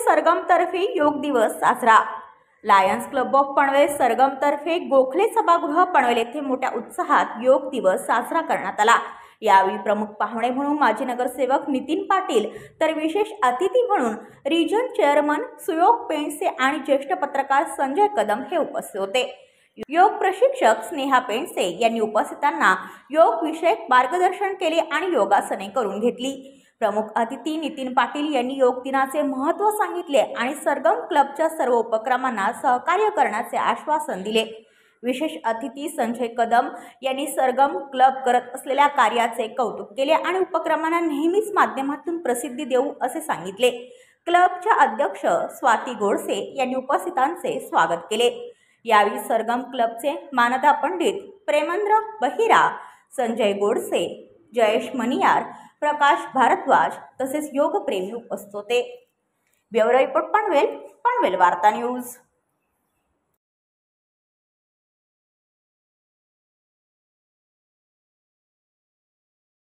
सरगमतर्फे योग दिवस साजरा। लायन्स क्लब ऑफ पनवेल सरगमतर्फे गोखले सभागृह पनवेल येथे मोठ्या उत्साहात योग दिवस साजरा करण्यात आला। यावेळी प्रमुख पाहुणे म्हणून माजी नगरसेवक नितीन पाटील तर विशेष अतिथी म्हणून रिजन चेअरमन सुयोग पेंडसे आणि ज्येष्ठ पत्रकार संजय कदम हे उपस्थित होते। योग प्रशिक्षक स्नेहा पेंडसे यांनी उपस्थितांना योग विषयक मार्गदर्शन केले आणि योगासने करून घेतली। प्रमुख अतिथी नितीन पाटील यांनी योग दिनाचे महत्त्व सांगितले आणि सरगम क्लबच्या सर्व उपक्रमांना सहकार्य करण्याचे आश्वासन दिले। विशेष अतिथी संजय कदम यांनी सरगम क्लब करत असलेल्या कार्याचे कौतुक केले आणि उपक्रमांना नेहमीच माध्यमातून प्रसिद्धी देऊ असे सांगितले। क्लबच्या अध्यक्ष स्वाती गोडसे यांनी उपस्थितांचे स्वागत केले। यावेळी सरगम क्लबचे मानदा पंडित प्रेमेंद्र बहिरा, संजय गोडसे, जयेश मनियार, प्रकाश भारद्वाज तसेच योगप्रेमी उपस्थित होते। ब्युरो रिपोर्ट पनवेल वार्ता न्यूज।